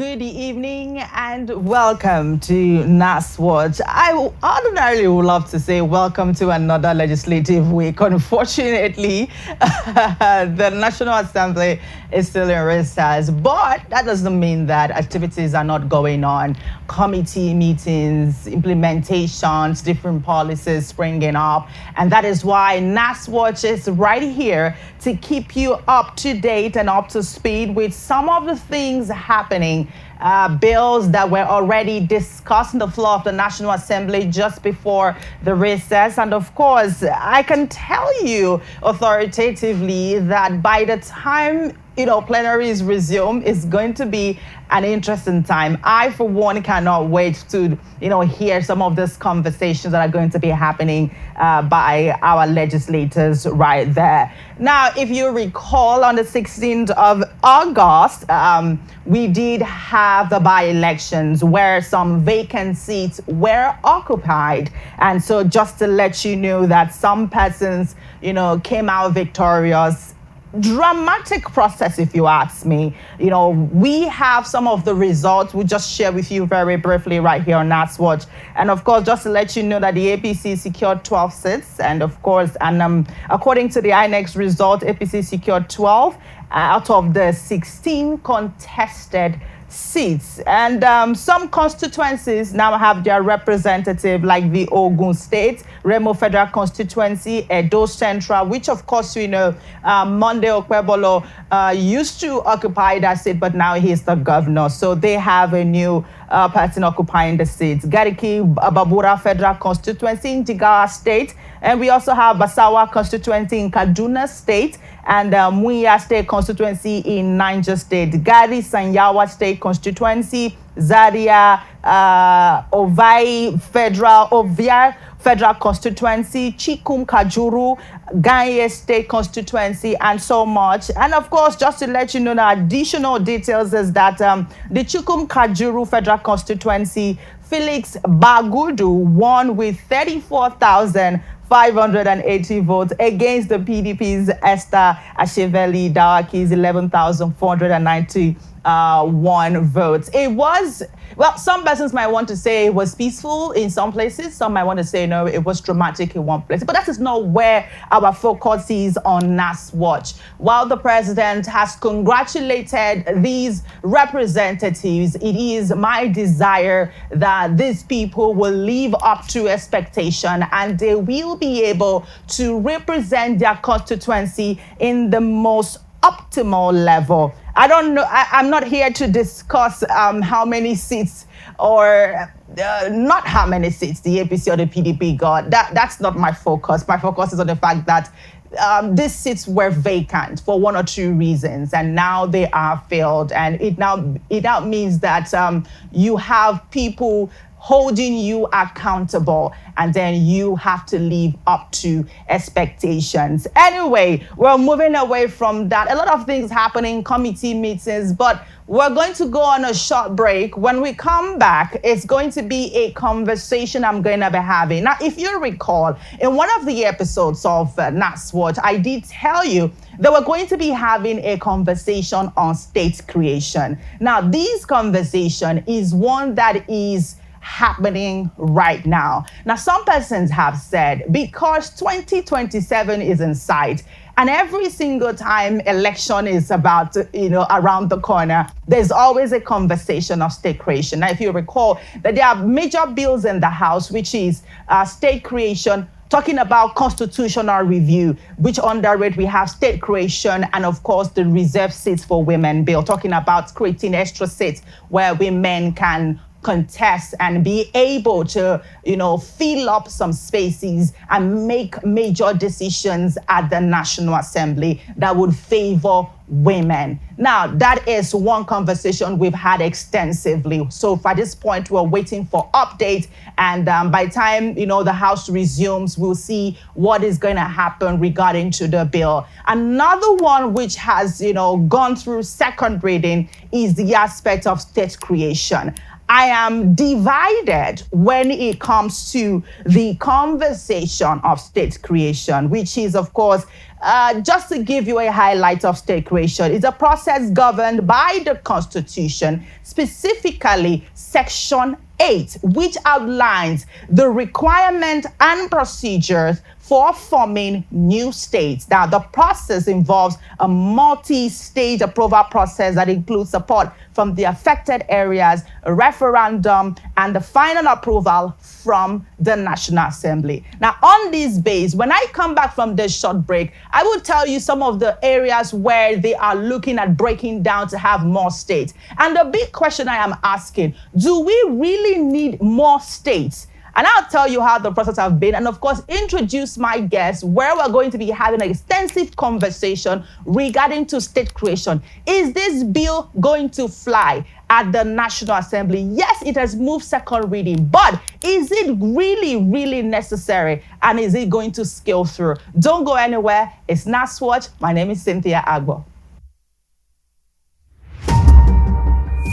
good evening and welcome to NAS Watch. I ordinarily would love to say welcome to another legislative week. Unfortunately, the National Assembly is still in recess, but that doesn't mean that activities are not going on. Committee meetings, implementations, different policies springing up, and that is why NAS Watch is right here to keep you up to date and up to speed with some of the things happening. Bills that were already discussed on the floor of the National Assembly just before the recess. And of course, I can tell you authoritatively that by the time plenaries resume, it's going to be an interesting time. I, for one, cannot wait to, hear some of these conversations that are going to be happening by our legislators right there. Now, if you recall, on the 16th of August, we did have the by-elections where some vacant seats were occupied. And so just to let you know that some persons, came out victorious. Dramatic process, if you ask me. We have some of the results. We'll just share with you very briefly right here on NAS Watch. And of course, just to let you know that the APC secured 12 seats. And of course, according to the INEC result, APC secured 12 out of the 16 contested seats. And some constituencies now have their representative, like the Ogun State, Remo Federal Constituency, Edo Central, which of course Monday Okpebolo used to occupy that seat, but now he's the governor. So they have a new person occupying the seats. Gariki Babura Federal Constituency in Jigawa State. And we also have Basawa Constituency in Kaduna State and Muya State Constituency in Niger State. Gari Sanyawa State Constituency, Zaria, Ovai Federal Constituency, Chikum Kajuru, Ganye State Constituency, and so much. And of course, just to let you know, the additional details is that the Chikum Kajuru Federal Constituency, Felix Bagudu won with 34,580 votes against the PDP's Esther Asheveli Dawaki's 11,491 votes. It was, some persons might want to say it was peaceful in some places. Some might want to say, no, it was dramatic in one place. But that is not where our focus is on NAS Watch. While the president has congratulated these representatives, it is my desire that these people will live up to expectation and they will be able to represent their constituency in the most optimal level. I don't know. I'm not here to discuss how many seats or not how many seats the APC or the PDP got. That's not my focus. My focus is on the fact that these seats were vacant for one or two reasons, and now they are filled. And it now means that you have people holding you accountable, and then you have to live up to expectations. Anyway, we're moving away from that. A lot of things happening, committee meetings, but we're going to go on a short break. When we come back, it's going to be a conversation I'm going to be having. Now, if you recall, in one of the episodes of NAS Watch, I did tell you that we're going to be having a conversation on state creation. Now, this conversation is one that is happening right now. Now, some persons have said because 2027 is in sight, and every single time election is about, around the corner, there's always a conversation of state creation. Now, if you recall that there are major bills in the House, which is state creation, talking about constitutional review, which under it we have state creation, and of course the reserved seats for women bill, talking about creating extra seats where women can contest and be able to, fill up some spaces and make major decisions at the National Assembly that would favor women. Now, that is one conversation we've had extensively. So at this point, we're waiting for updates. And by the time, the House resumes, we'll see what is going to happen regarding to the bill. Another one which has, gone through second reading is the aspect of state creation. I am divided when it comes to the conversation of state creation, which is, of course, just to give you a highlight of state creation, it's a process governed by the Constitution, specifically Section 8, which outlines the requirement and procedures for forming new states. Now, the process involves a multi-stage approval process that includes support from the affected areas, a referendum, and the final approval from the National Assembly. Now, on this base, when I come back from this short break, I will tell you some of the areas where they are looking at breaking down to have more states. And the big question I am asking, do we really need more states? And I'll tell you how the process has been, and of course, introduce my guests, where we're going to be having an extensive conversation regarding to state creation. Is this bill going to fly at the National Assembly? Yes, it has moved second reading, but is it really, really necessary? And is it going to scale through? Don't go anywhere. It's NASWatch. My name is Cynthia Agbo.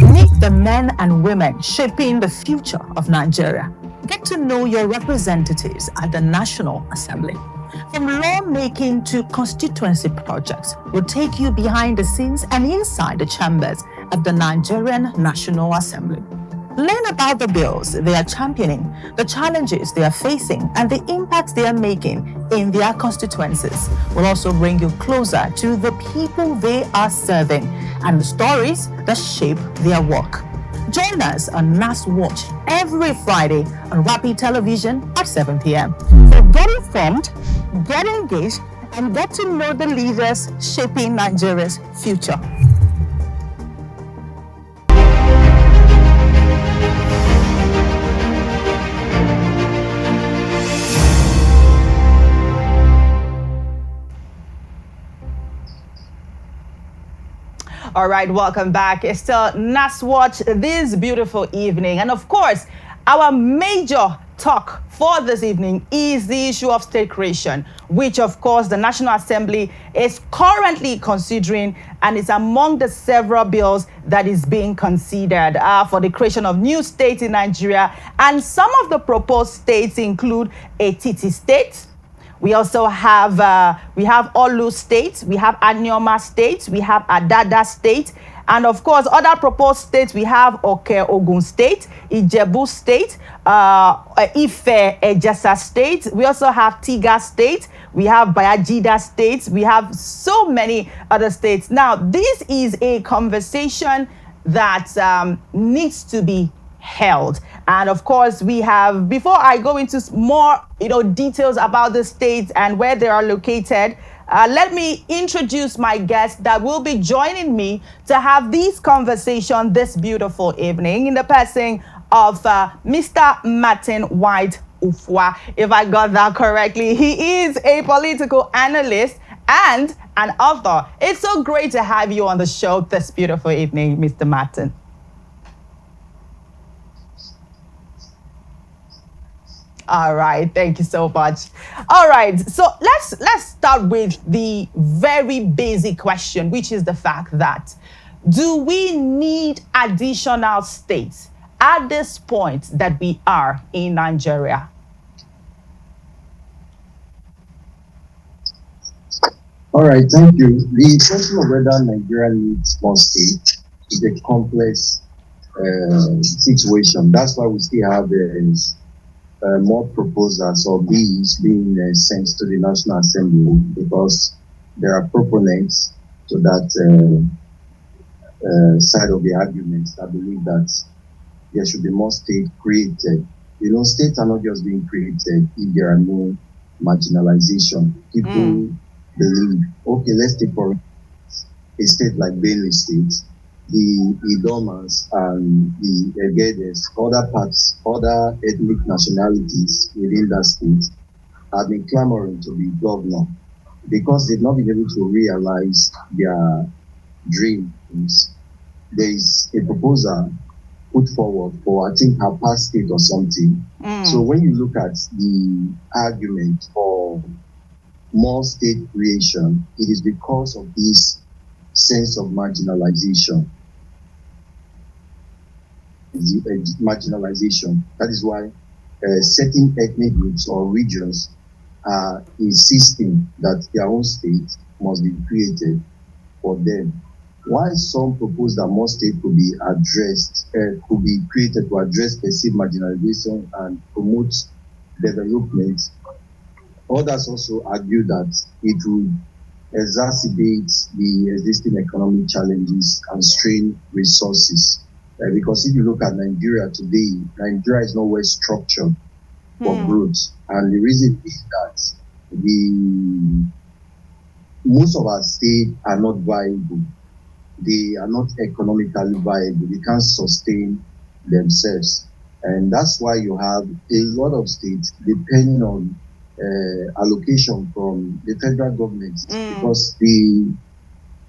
Meet the men and women shaping the future of Nigeria. Get to know your representatives at the National Assembly. From lawmaking to constituency projects, we'll take you behind the scenes and inside the chambers of the Nigerian National Assembly. Learn about the bills they are championing, the challenges they are facing, and the impacts they are making in their constituencies. We'll also bring you closer to the people they are serving and the stories that shape their work. Join us on NASWatch every Friday on Rapid Television at 7 p.m. So get informed, get engaged, and get to know the leaders shaping Nigeria's future. All right, welcome back. It's still NASWatch this beautiful evening. And of course, our major talk for this evening is the issue of state creation, which of course the National Assembly is currently considering, and is among the several bills that is being considered for the creation of new states in Nigeria. And some of the proposed states include Etiti State. We also have Olu State, we have Anioma State, we have Adada State, and of course, other proposed states, we have Ogun State, Ijebu State, Ife Ejesa State. We also have Tiga State, we have Bayajida State, we have so many other states. Now, this is a conversation that needs to be held. And of course, we have, before I go into more details about the states and where they are located, let me introduce my guests that will be joining me to have this conversation this beautiful evening, in the person of Mr. Martin White Ufwa, if I got that correctly. He is a political analyst and an author. It's so great to have you on the show this beautiful evening, Mr. Martin. All right, thank you so much. All right, so let's start with the very basic question, which is the fact that, do we need additional states at this point that we are in Nigeria? All right, thank you. The question of whether Nigeria needs more states is a complex situation. That's why we still have more proposals or bills being sent to the National Assembly, because there are proponents to that side of the argument that believe that there should be more states created. States are not just being created if there are no marginalization. People believe, okay, let's take for a state like Benue State, the Idomans and the Egedes, other ethnic nationalities within that state have been clamoring to be governor because they've not been able to realize their dreams. There is a proposal put forward for, I think, her past state or something. So when you look at the argument for more state creation, it is because of this sense of marginalization. Marginalization. That is why certain ethnic groups or regions are insisting that their own state must be created for them. While some propose that more states could be could be created to address perceived marginalization and promote development, others also argue that it would exacerbate the existing economic challenges and strain resources. Because if you look at Nigeria today, Nigeria is not well structured for growth. And the reason is that most of our states are not viable. They are not economically viable. They can't sustain themselves. And that's why you have a lot of states depending on allocation from the federal government, because the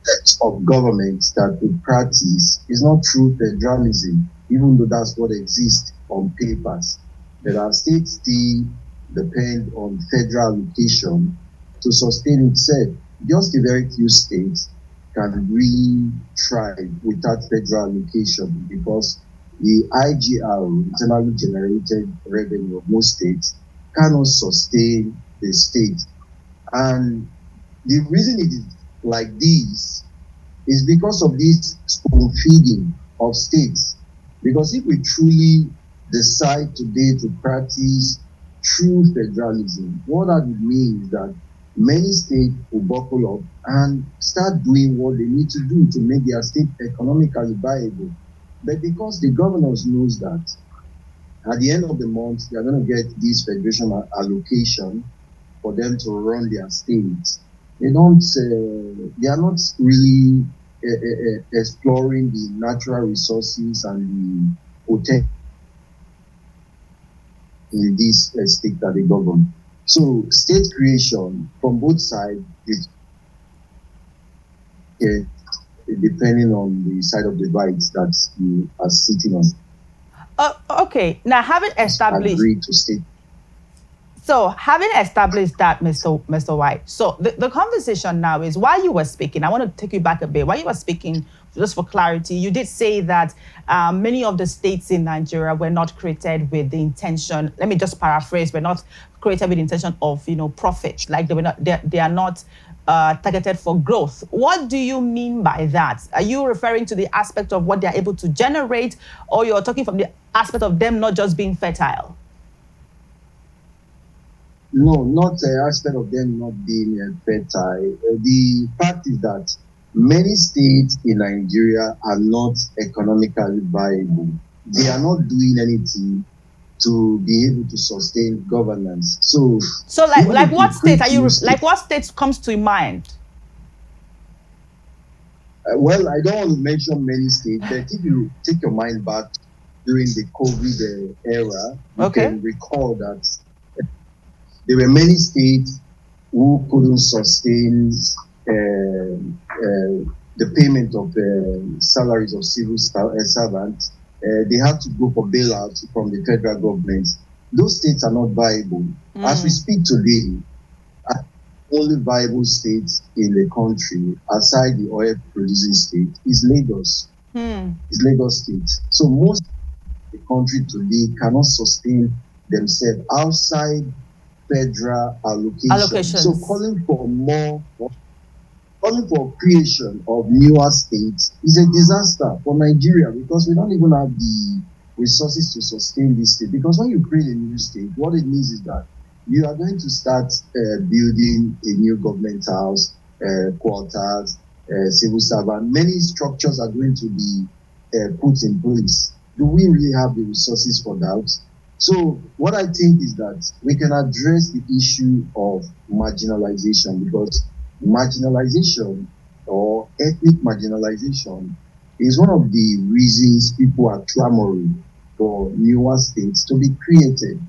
types of government that we practice is not true federalism, even though that's what exists on papers. But our states still depend on federal allocation to sustain itself. Just a very few states can really thrive without federal allocation, because the IGR, internally generated revenue of most states, cannot sustain the state. And the reason it is like this is because of this spoon feeding of states. Because if we truly decide today to practice true federalism, what that would mean is that many states will buckle up and start doing what they need to do to make their state economically viable. But because the governors knows that at the end of the month, they are going to get this federation allocation for them to run their states, they are not really exploring the natural resources and the potential in this state that they govern. So state creation from both sides is depending on the side of the rights that you are sitting on. Okay, now having established, agree to state. So having established that, Mr. White, so the conversation now is, while you were speaking, I want to take you back a bit. While you were speaking, just for clarity, you did say that many of the states in Nigeria were not created with the intention, let me just paraphrase, were not created with the intention of, profit, like they are not targeted for growth. What do you mean by that? Are you referring to the aspect of what they're able to generate, or you're talking from the aspect of them not just being fertile? No, not the aspect of them not being fertile. The fact is that many states in Nigeria are not economically viable. They are not doing anything to be able to sustain governance. So like what state are you? Like what state comes to mind? Well, I don't want to mention many states, but if you take your mind back during the COVID era, you can recall that there were many states who couldn't sustain the payment of salaries of civil servants. They had to go for bailouts from the federal government. Those states are not viable. As we speak today, only viable state in the country, aside the oil producing state, is Lagos. Is Lagos State. So most of the country today cannot sustain themselves outside federal allocation. So calling for creation of newer states is a disaster for Nigeria, because we don't even have the resources to sustain this state. Because when you create a new state, what it means is that you are going to start building a new government house, quarters, civil servant. Many structures are going to be put in place. Do we really have the resources for that? So what I think is that we can address the issue of marginalization, because marginalization or ethnic marginalization is one of the reasons people are clamoring for newer states to be created.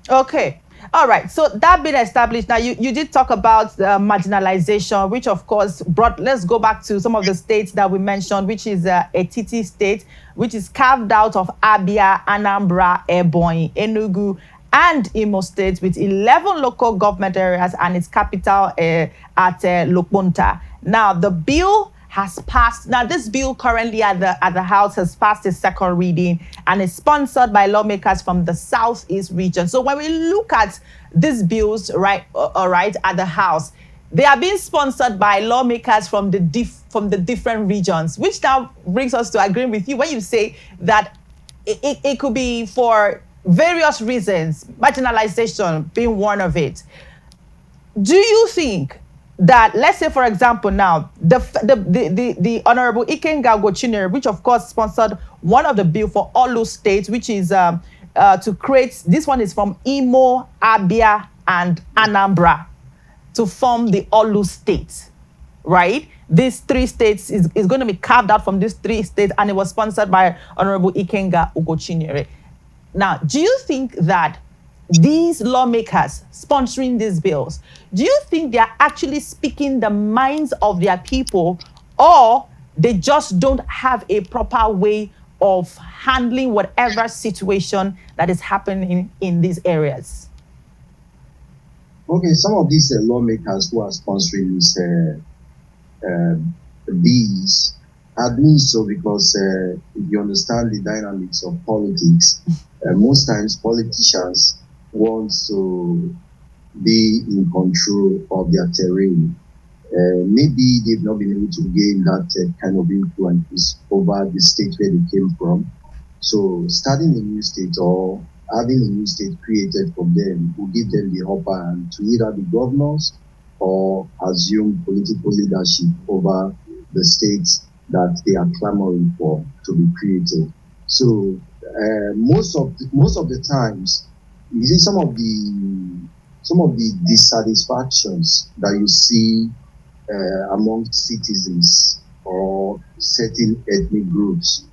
Okay. All right. So that being established, now you did talk about marginalization, which of course let's go back to some of the states that we mentioned, which is Etiti State, which is carved out of Abia, Anambra, Ebonyi, Enugu, and Imo State, with 11 local government areas and its capital at Lopunta. Now, the bill has passed. Now, this bill currently at the House has passed its second reading and is sponsored by lawmakers from the Southeast region. So when we look at these bills, right, at the House, they are being sponsored by lawmakers from the different regions, which now brings us to agreeing with you when you say that it could be for various reasons, marginalization being one of it. Do you think that, let's say, for example, now, the Honorable Ikenga Ugochinyere, which of course sponsored one of the bill for Olu State, which is to create, this one is from Imo, Abia, and Anambra, to form the Olu State, right? These three states is going to be carved out from these three states, and it was sponsored by Honorable Ikenga Ugochinyere. Now, do you think that these lawmakers sponsoring these bills, do you think they are actually speaking the minds of their people, or they just don't have a proper way of handling whatever situation that is happening in these areas? Okay, some of these lawmakers who are sponsoring these bills are doing so because if you understand the dynamics of politics, most times politicians want to be in control of their terrain. Maybe they've not been able to gain that kind of influence over the state where they came from. So starting a new state or having a new state created for them will give them the upper hand to either be governors or assume political leadership over the states that they are clamoring for to be created. So most of the times, you see some of the dissatisfactions that you see among citizens or certain ethnic groups,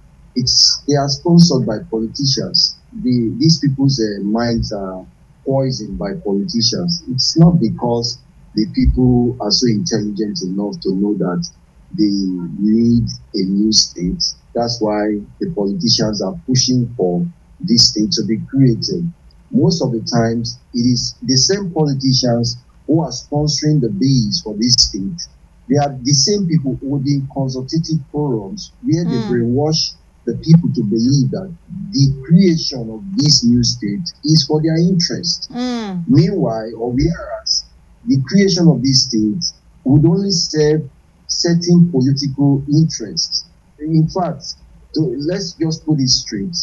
they are sponsored by politicians. These people's minds are poisoned by politicians. It's not because the people are so intelligent enough to know that they need a new state. That's why the politicians are pushing for this state to be created. Most of the times, it is the same politicians who are sponsoring the bills for this state. They are the same people holding consultative forums where they brainwash the people to believe that the creation of this new state is for their interest. Meanwhile, or whereas the creation of this state would only serve certain political interests. In fact, let's just put it straight.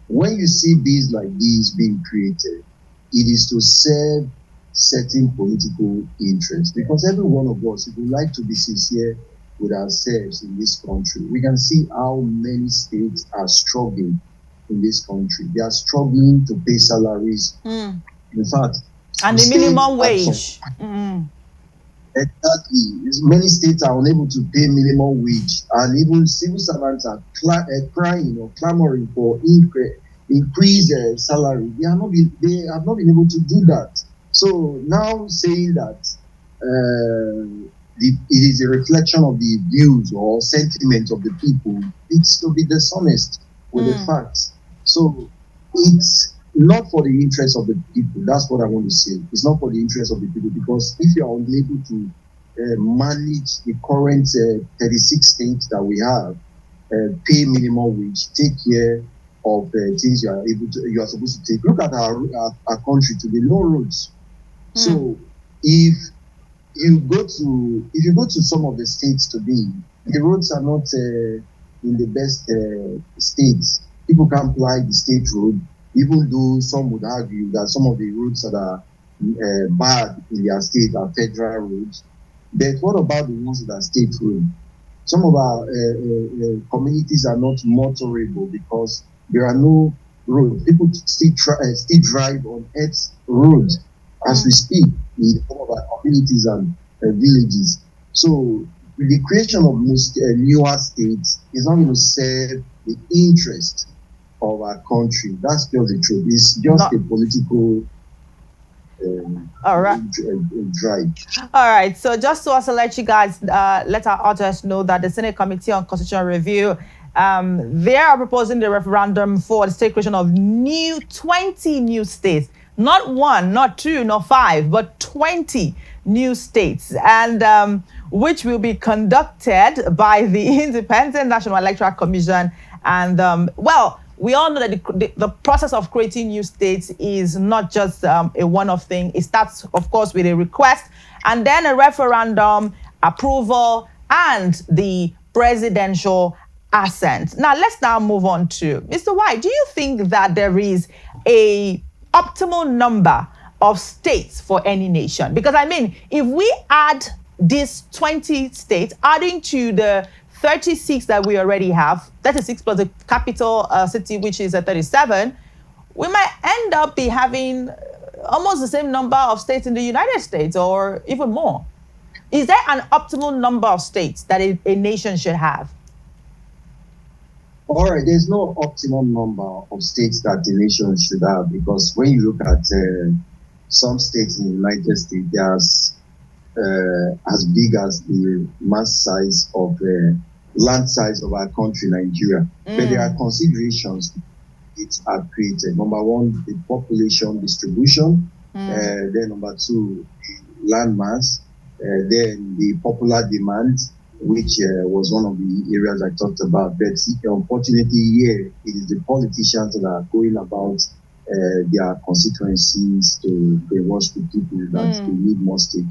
When you see bills like these being created, it is to serve certain political interests. Because every one of us, if we like to be sincere with ourselves in this country, we can see how many states are struggling in this country. They are struggling to pay salaries. In fact, and the minimum wage. Exactly. Many states are unable to pay minimum wage, and even civil servants are crying or clamoring for increased salary. They have not been able to do that. So now saying that it is a reflection of the views or sentiment of the people, it's to be dishonest with the facts. So it's not for the interest of the people. That's what I want to say. It's not for the interest of the people, because if you are unable to manage the current 36 states that we have, pay minimum wage, take care of things you are supposed to take. Look at our country today, no roads. So if you go to some of the states today, the roads are not in the best states. People can't fly the state road, even though some would argue that some of the roads that are bad in their state are federal roads. But what about the ones that are state road? Some of our communities are not motorable because there are no roads. People still drive on earth roads as we speak in some of our communities and villages. So the creation of newer states is not going to serve the interest of our country. That's just the truth. It's just a political all right. Drive. All right. So just to also let you guys, let our audience know that the Senate Committee on Constitutional Review, they are proposing the referendum for the state creation of 20 new states. Not one, not two, not five, but 20 new states. And which will be conducted by the Independent National Electoral Commission. And well, we all know that the process of creating new states is not just a one-off thing. It starts, of course, with a request and then a referendum, approval, and the presidential assent. Now, let's now move on to Mr. White. Do you think that there is a optimal number of states for any nation? Because I mean, if we add these 20 states, adding to the 36 that we already have, 36 plus the capital city, which is 37, we might end up be having almost the same number of states in the United States or even more. Is there an optimal number of states that a nation should have? All right, there's no optimum number of states that the nation should have, because when you look at some states in the United States, they're as big as the mass size of land size of our country, Nigeria. But there are considerations it are created. Number one, the population distribution. Then number two, the land mass. Then the popular demand, which was one of the areas I talked about. But unfortunately, here it is the politicians that are going about their constituencies to watch the people that they need more state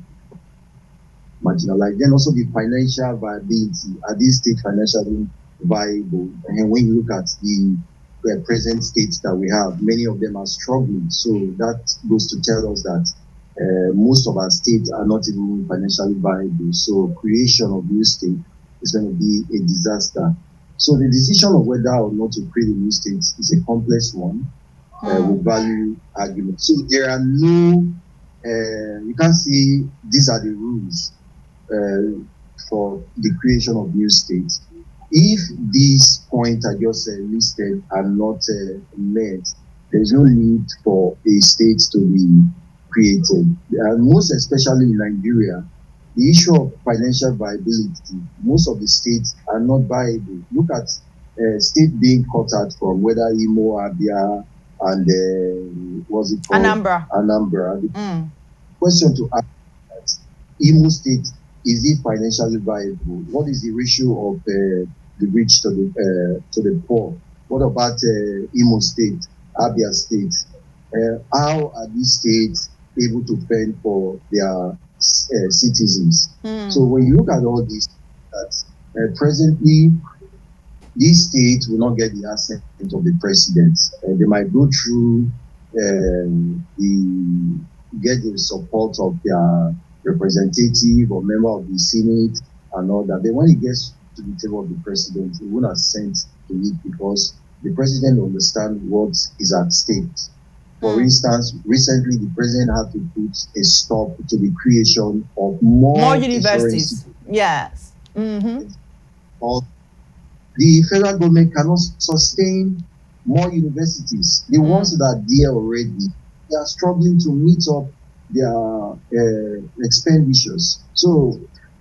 marginalized. Then also the financial viability. Are these states financially viable? And when you look at the present states that we have, many of them are struggling. So that goes to tell us that most of our states are not even financially viable. So creation of new state is going to be a disaster. So the decision of whether or not to create a new state is a complex one with value arguments. So there are no, you can't say these are the rules for the creation of new states. If these points I just listed are not met, there's no need for a state to be created. Most especially in Nigeria, the issue of financial viability, most of the states are not viable. Look at states being cut out from whether Imo, Abia, and what's it called? Anambra. The question to ask that Imo State, is it financially viable? What is the ratio of the rich to the poor? What about Imo State, Abia State? How are these states able to fend for their citizens? So when you look at all these, that presently these states will not get the assent of the president. They might go through get the support of their representative or member of the Senate and all that. But when it gets to the table of the president, he won't assent to it because the president understands what is at stake. For instance, recently the president had to put a stop to the creation of more universities. Yes. The federal government cannot sustain more universities. The ones that are there already, they are struggling to meet up their expenditures. So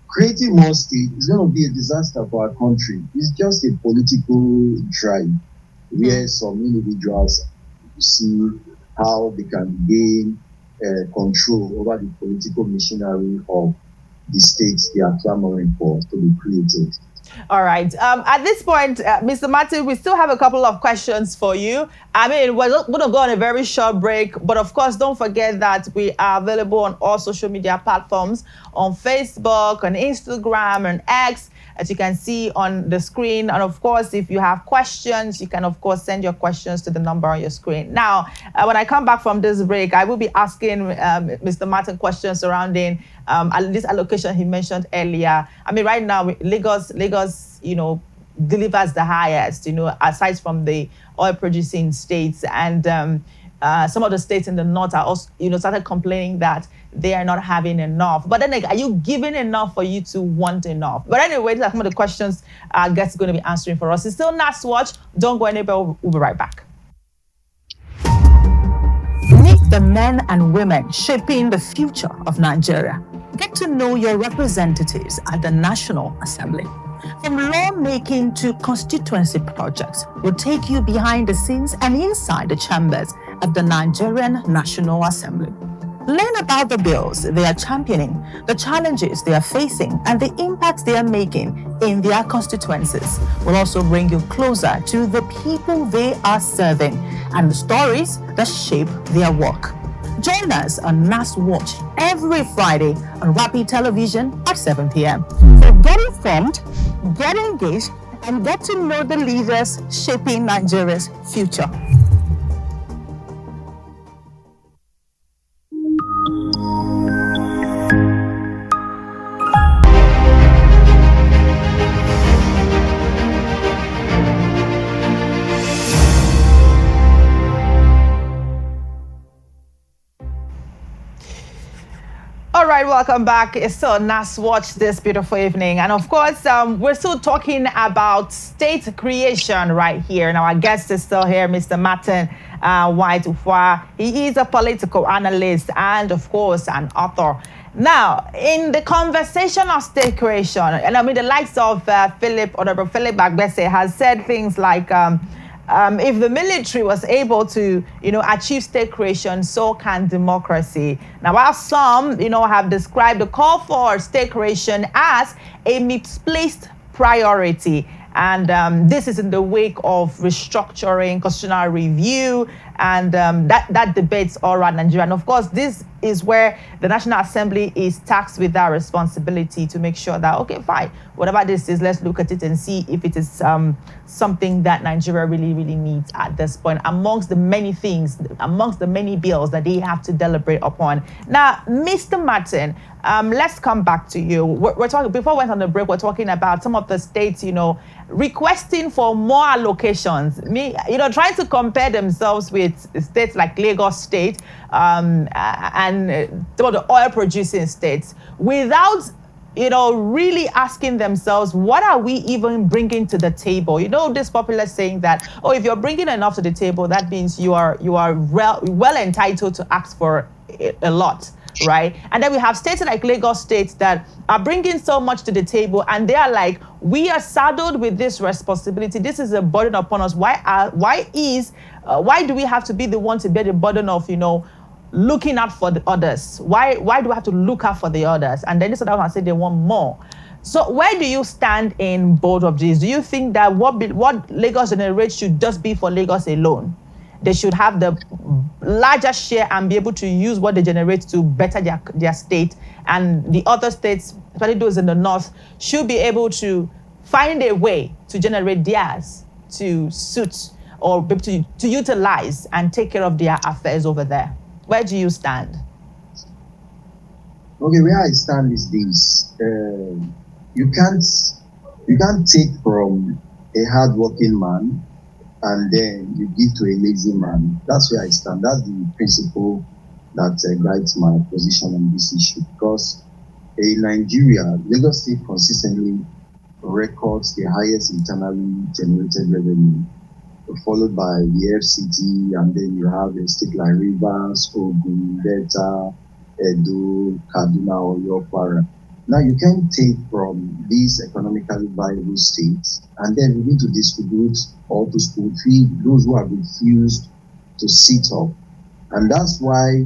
creating more states is going to be a disaster for our country. It's just a political drive where some individuals see how they can gain control over the political machinery of the states they are clamoring for to be created. All right. At this point, Mr. Martin, we still have a couple of questions for you. I mean, we're going to go on a very short break, but of course, don't forget that we are available on all social media platforms, on Facebook, on Instagram, and X, as you can see on the screen. And of course, if you have questions, you can, of course, send your questions to the number on your screen. Now, when I come back from this break, I will be asking Mr. Martin questions surrounding this allocation he mentioned earlier. I mean, right now, Lagos, delivers the highest, aside from the oil-producing states. And some of the states in the north are also, started complaining that they are not having enough. But then, are you giving enough for you to want enough? But anyway, that's some of the questions our guest is going to be answering for us. It's still NAS Watch. Don't go anywhere. We'll be right back. Meet the men and women shaping the future of Nigeria. Get to know your representatives at the National Assembly. From lawmaking to constituency projects, we'll take you behind the scenes and inside the chambers of the Nigerian National Assembly. Learn about the bills they are championing, the challenges they are facing, and the impacts they are making in their constituencies. We'll also bring you closer to the people they are serving and the stories that shape their work. Join us on NAS Watch every Friday on Rapid Television at 7 p.m. So get informed, get engaged, and get to know the leaders shaping Nigeria's future. All right, welcome back. It's still NAS Watch this beautiful evening. And of course, we're still talking about state creation right here. And our guest is still here, Mr. Martin White Ufwa. He is a political analyst and, of course, an author. Now, in the conversation of state creation, and I mean, the likes of Honorable Philip Agbese has said things like, if the military was able to, achieve state creation, so can democracy. Now, while some, have described the call for state creation as a misplaced priority, and this is in the wake of restructuring, constitutional review, and that debates all around Nigeria. And of course, this is where the National Assembly is tasked with that responsibility to make sure that, okay, fine, whatever this is, let's look at it and see if it is something that Nigeria really, really needs at this point, amongst the many things, amongst the many bills that they have to deliberate upon. Now, Mr. Martin, let's come back to you. We're talking, before we went on the break, we're talking about some of the states, requesting for more allocations, trying to compare themselves with states like Lagos State and some of the oil producing states without really asking themselves, what are we even bringing to the table? This popular saying that, oh, if you're bringing enough to the table, that means you are well entitled to ask for a lot, right? And then we have states like Lagos State that are bringing so much to the table, and they are like, we are saddled with this responsibility. This is a burden upon us. Why do we have to be the one to bear the burden of, looking out for the others? Why do we have to look out for the others? And then this other one say they want more. So where do you stand in both of these? Do you think that what Lagos generates should just be for Lagos alone? They should have the larger share and be able to use what they generate to better their state, and the other states, especially those in the north, should be able to find a way to generate theirs to suit or be able to utilize and take care of their affairs over there. Where do you stand? Okay, where I stand is this: you can't take from a hardworking man and then you give to a lazy man. That's where I stand. That's the principle that guides my position on this issue. Because in Nigeria, Lagos State consistently records the highest internally generated revenue, followed by the FCT, and then you have a state like Rivers, Ogun, Delta, Edo, Kaduna, or Kwara. Now, you can take from these economically viable states and then begin to distribute or to spoon feed those who have refused to sit up. And that's why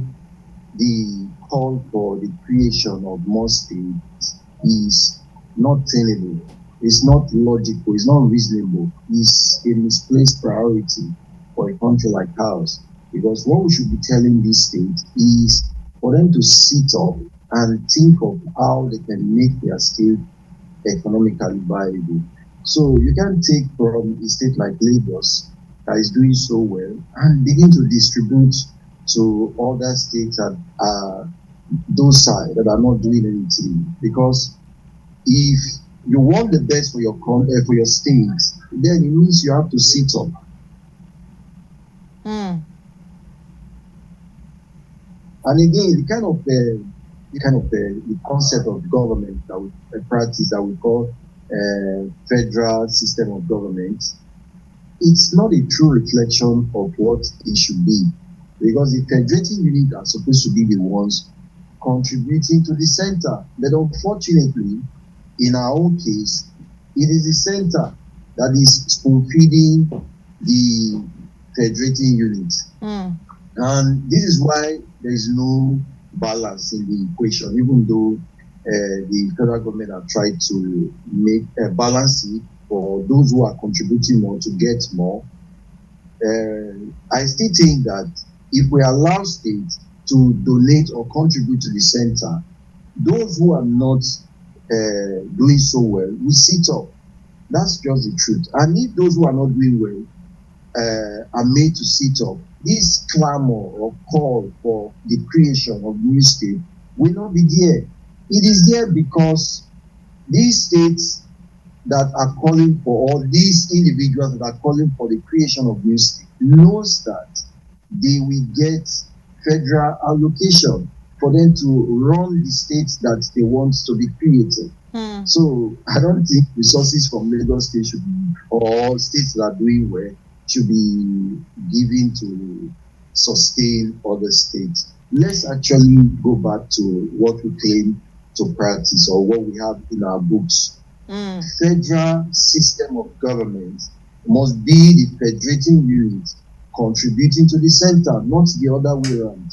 the call for the creation of more states is not tenable. It's not logical. It's not reasonable. It's a misplaced priority for a country like ours. Because what we should be telling these states is for them to sit up and think of how they can make their state economically viable. So you can take from a state like Lagos that is doing so well and begin to distribute to other states that are those side that are not doing anything. Because if you want the best for your state, then it means you have to sit up. And again, the concept of government that we practice, that we call federal system of government, it's not a true reflection of what it should be, because the federating units are supposed to be the ones contributing to the center. But unfortunately, in our own case, it is the center that is spoon-feeding the federating unit. And this is why there is no balance in the equation, even though the federal government have tried to make a balance it for those who are contributing more to get more. I still think that if we allow states to donate or contribute to the center, those who are not doing so well will sit up. That's just the truth. And if those who are not doing well are made to sit up, this clamor or call for the creation of new state will not be there. It is there because these states that are calling for, or these individuals that are calling for the creation of new state, knows that they will get federal allocation for them to run the states that they want to be created. So I don't think resources from Lagos State should be, or states that are doing well, should be given to sustain other states. Let's actually go back to what we claim to practice, or what we have in our books. Federal system of government must be the federating unit contributing to the center, not the other way around.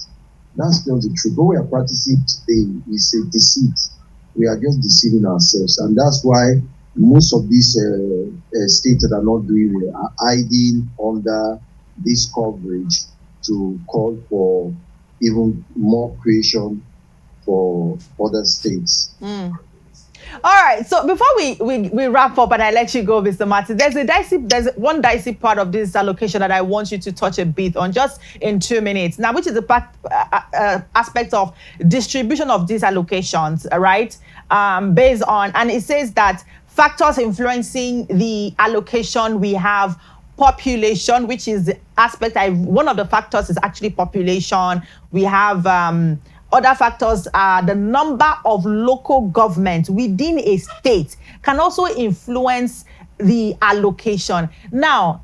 That's just the truth. What we are practicing today is a deceit. We are just deceiving ourselves, and that's why most of these states that are not doing well are hiding under this coverage to call for even more creation for other states. All right. So before we wrap up and I let you go, Mr. Martin, there's one dicey part of this allocation that I want you to touch a bit on, just in 2 minutes. Now, which is the aspect of distribution of these allocations, right? Based on, and it says that factors influencing the allocation, we have population, which is the aspect. One of the factors is actually population. We have other factors are the number of local governments within a state can also influence the allocation. Now,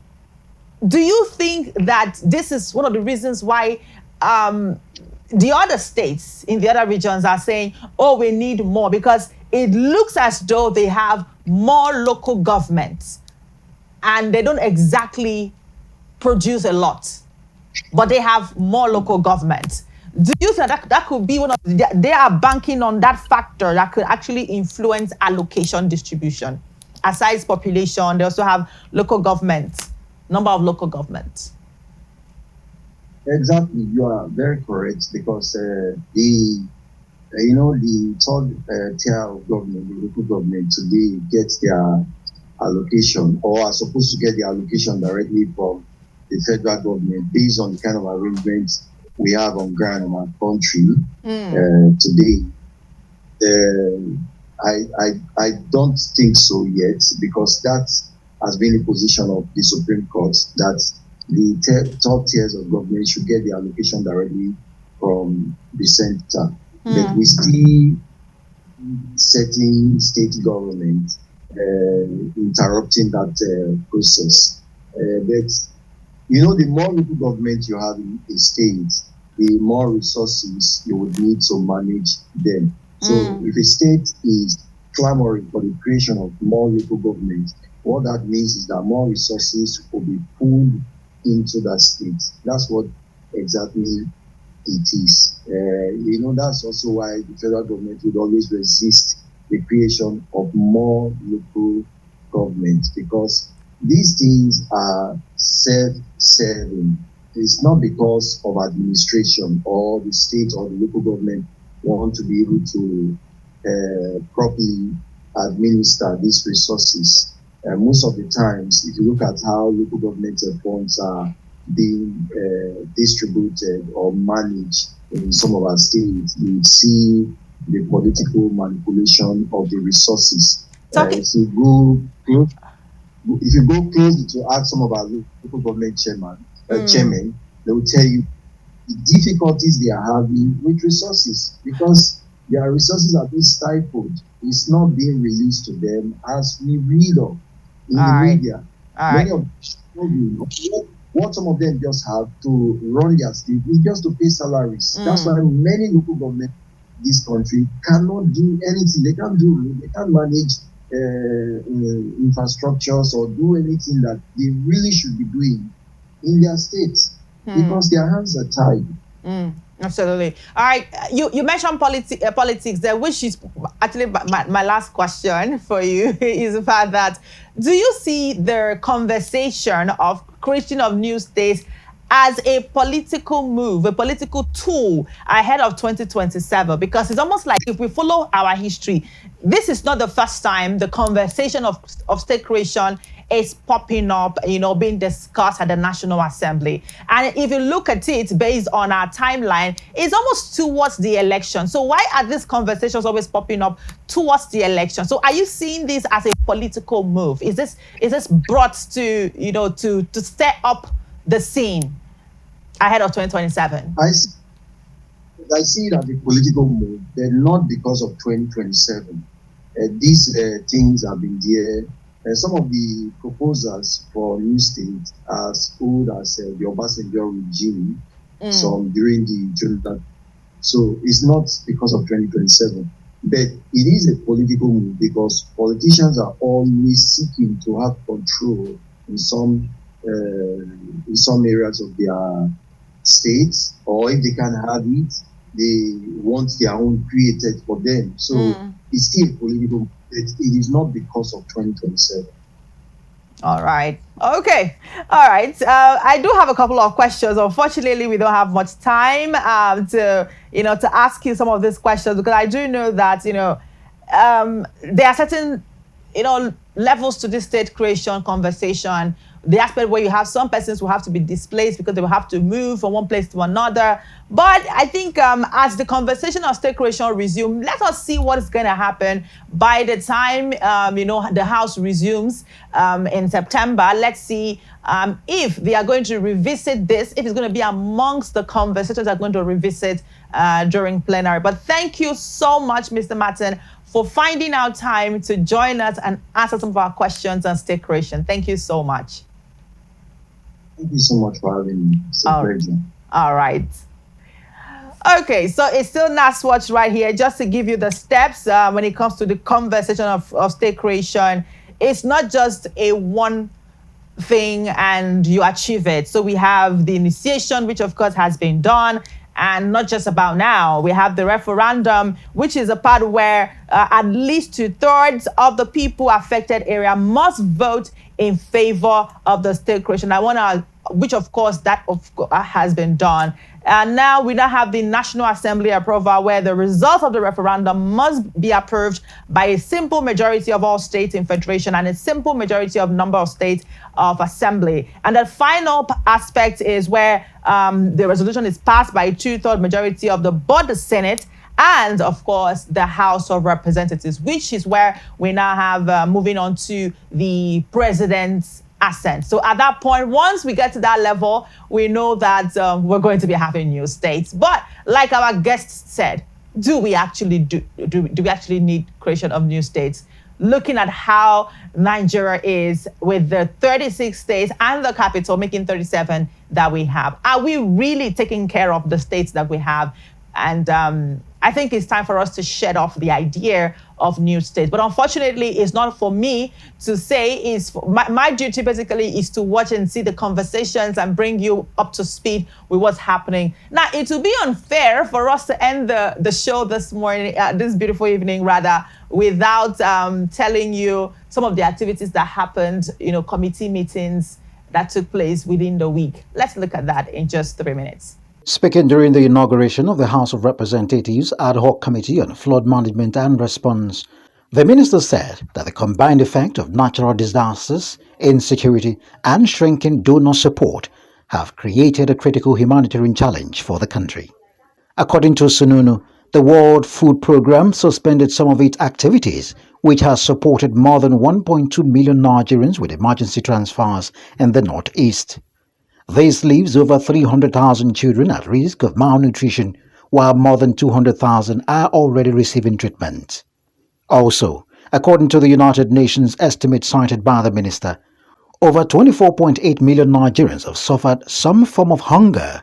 do you think that this is one of the reasons why the other states in the other regions are saying, oh, we need more? Because it looks as though they have more local governments and they don't exactly produce a lot, but they have more local governments. Do you think that could be one of they are banking on that factor that could actually influence allocation distribution? Aside population, they also have local governments, number of local governments. Exactly, you are very correct, because the third tier of government, the local government today, gets their allocation, or are supposed to get the allocation directly from the federal government based on the kind of arrangements we have on ground in our country today. I don't think so yet, because that has been the position of the Supreme Court, that the top tiers of government should get the allocation directly from the center. But we still setting state government interrupting that process. But the more local government you have in a state, the more resources you would need to manage them. So if a state is clamoring for the creation of more local government, what that means is that more resources will be pulled into that state. That's what exactly it is. That's also why the federal government would always resist the creation of more local government, because these things are self-serving. It's not because of administration or the state or the local government want to be able to properly administer these resources. Most of the times, if you look at how local government funds are being distributed or managed in some of our states, you see the political manipulation of the resources. If you go close to ask some of our local government chairmen, they will tell you the difficulties they are having with resources, because their resources are being stifled. It's not being released to them as we read of in the media. Many of them, what some of them just have to run their state is just to pay salaries. That's why many local governments in this country cannot do anything. They can't manage infrastructures or do anything that they really should be doing in their states, because their hands are tied. Absolutely. All right. You mentioned politics there, which is actually my last question for you is the fact that do you see the conversation of creation of new states as a political move, a political tool ahead of 2027? Because it's almost like if we follow our history, this is not the first time the conversation of state creation is popping up, being discussed at the National Assembly. And if you look at it based on our timeline, it's almost towards the election. So why are these conversations always popping up towards the election? So are you seeing this as a political move? Is this brought to, to stir up the scene ahead of 2027? I see it as a political move, but not because of 2027. These things have been there. Some of the proposals for new states as old as the Obasanjo regime, some during the Jonathan. So it's not because of 2027, but it is a political move because politicians are always seeking to have control in some areas of their states, or if they can have it, they want their own created for them. So it's still political. It is not because of 2027. All right. Okay. All right. I do have a couple of questions. Unfortunately, we don't have much time to ask you some of these questions, because I do know that there are certain levels to this state creation conversation. The aspect where you have some persons who have to be displaced because they will have to move from one place to another. But I think as the conversation of state creation resumes, let us see what is going to happen by the time, the House resumes in September. Let's see if they are going to revisit this, if it's going to be amongst the conversations they're going to revisit during plenary. But thank you so much, Mr. Martin, for finding out time to join us and answer some of our questions on state creation. Thank you so much. Thank you so much for having me. It's a pleasure. All right. Okay, so it's still NASWatch right here, just to give you the steps when it comes to the conversation of state creation. It's not just a one thing and you achieve it. So we have the initiation, which of course has been done. And not just about now, we have the referendum, which is a part where at least 2/3 of the people affected area must vote in favor of the state creation. Which of course has been done. And now we now have the National Assembly approval, where the results of the referendum must be approved by a simple majority of all states in federation and a simple majority of number of states of assembly. And the final aspect is where the resolution is passed by a 2/3 majority of both the Senate and, of course, the House of Representatives, which is where we now have moving on to the president's assent. So at that point, once we get to that level, we know that we're going to be having new states. But like our guest said, do we actually need creation of new states? Looking at how Nigeria is with the 36 states and the capital making 37 that we have, are we really taking care of the states that we have? And I think it's time for us to shed off the idea of new states. But unfortunately, it's not for me to say. My duty basically is to watch and see the conversations and bring you up to speed with what's happening. Now, it would be unfair for us to end the show this morning, this beautiful evening rather, without telling you some of the activities that happened, committee meetings that took place within the week. Let's look at that in just 3 minutes. Speaking during the inauguration of the House of Representatives Ad Hoc Committee on Flood Management and Response, the minister said that the combined effect of natural disasters, insecurity, and shrinking donor support have created a critical humanitarian challenge for the country. According to Sununu, the World Food Programme suspended some of its activities, which has supported more than 1.2 million Nigerians with emergency transfers in the Northeast. This leaves over 300,000 children at risk of malnutrition, while more than 200,000 are already receiving treatment. Also, according to the United Nations estimate cited by the minister, over 24.8 million Nigerians have suffered some form of hunger,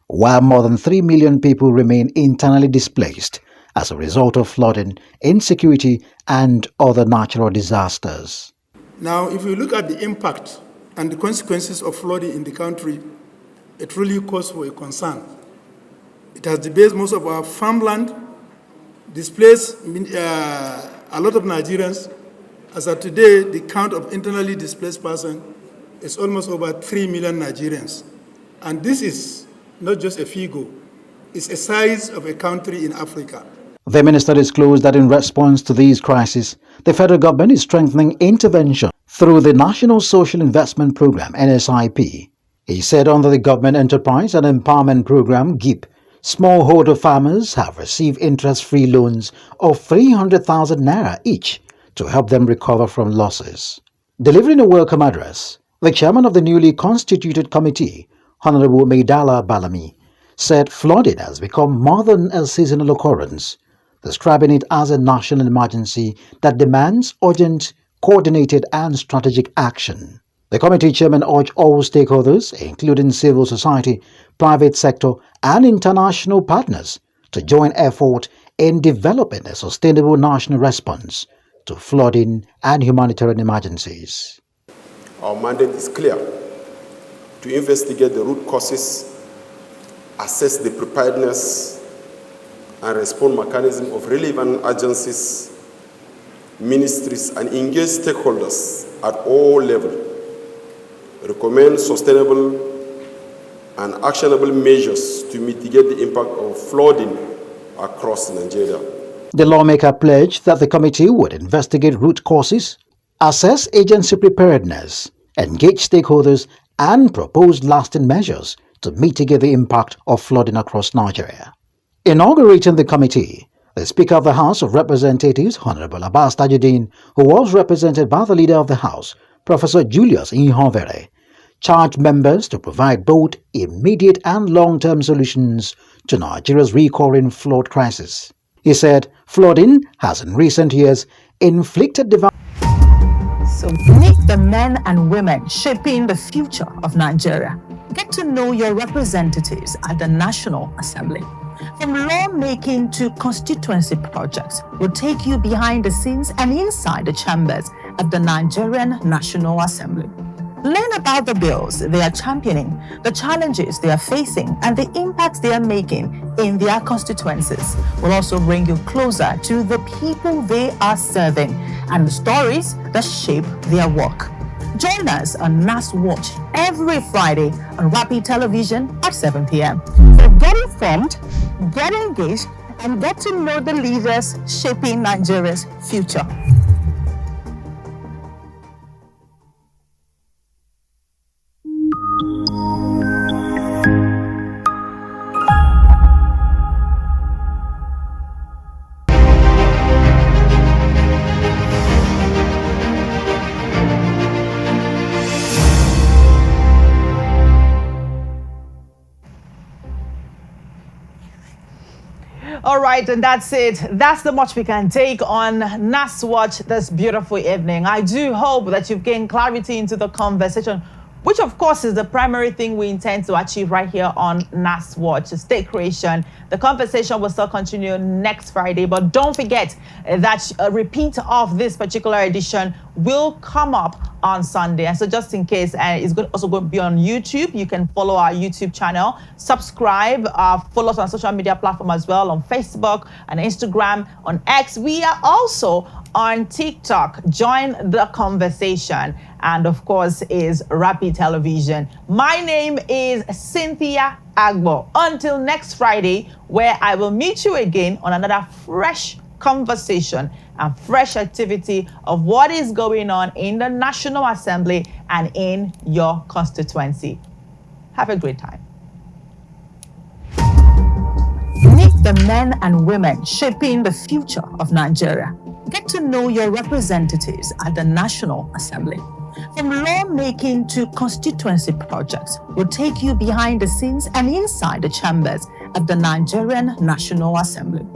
while more than 3 million people remain internally displaced as a result of flooding, insecurity, and other natural disasters. Now, if you look at the impact and the consequences of flooding in the country, it really calls for a concern. It has displaced most of our farmland, displaced a lot of Nigerians. As of today, the count of internally displaced persons is almost over 3 million Nigerians. And this is not just a figure, it's a size of a country in Africa. The minister disclosed that in response to these crises, the federal government is strengthening intervention through the National Social Investment Program, NSIP. He said under the Government Enterprise and Empowerment Program, GEEP, smallholder farmers have received interest-free loans of 300,000 naira each to help them recover from losses. Delivering a welcome address, the chairman of the newly constituted committee, Honorable Maidala Balami, said flooding has become more than a seasonal occurrence, describing it as a national emergency that demands urgent, coordinated and strategic action. The committee chairman urged all stakeholders, including civil society, private sector and international partners, to join effort in developing a sustainable national response to flooding and humanitarian emergencies. Our mandate is clear: to investigate the root causes, assess the preparedness and response mechanism of relevant agencies, ministries, and engage stakeholders at all levels. Recommend sustainable and actionable measures to mitigate the impact of flooding across Nigeria. The lawmaker pledged that the committee would investigate root causes, assess agency preparedness, engage stakeholders, and propose lasting measures to mitigate the impact of flooding across Nigeria. Inaugurating the committee, the Speaker of the House of Representatives, Honorable Abbas Tajuddin, who was represented by the Leader of the House, Professor Julius Ihonvere, charged members to provide both immediate and long-term solutions to Nigeria's recurring flood crisis. He said flooding has in recent years inflicted So meet the men and women shaping the future of Nigeria. Get to know your representatives at the National Assembly. From lawmaking to constituency projects, we'll take you behind the scenes and inside the chambers at the Nigerian National Assembly. Learn about the bills they are championing, the challenges they are facing, and the impacts they are making in their constituencies. We'll also bring you closer to the people they are serving and the stories that shape their work. Join us on NAS Watch every Friday on Rapid Television at 7 p.m. So get informed, get engaged, and get to know the leaders shaping Nigeria's future. All right, and that's it. That's the much we can take on NAS Watch this beautiful evening. I do hope that you've gained clarity into the conversation, which of course is the primary thing we intend to achieve right here on NAS Watch, state creation. The conversation will still continue next Friday, but don't forget that a repeat of this particular edition will come up on Sunday. And so just in case, it's also going to be on YouTube. You can follow our YouTube channel, subscribe, follow us on social media platform as well, on Facebook and Instagram, on X. We are also on TikTok. Join the conversation. And of course is Rapid Television. My name is Cynthia Agbo. Until next Friday, where I will meet you again on another fresh conversation and fresh activity of what is going on in the National Assembly and in your constituency. Have a great time. Meet the men and women shaping the future of Nigeria. Get to know your representatives at the National Assembly. From lawmaking to constituency projects, we'll take you behind the scenes and inside the chambers at the Nigerian National Assembly.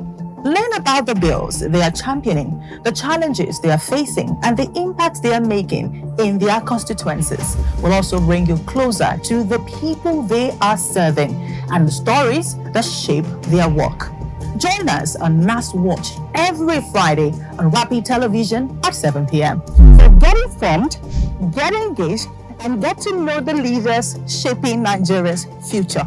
Learn about the bills they are championing, the challenges they are facing, and the impacts they are making in their constituencies. We'll also bring you closer to the people they are serving and the stories that shape their work. Join us on NAS Watch every Friday on Rapid Television at 7 p.m. So get informed, get engaged, and get to know the leaders shaping Nigeria's future.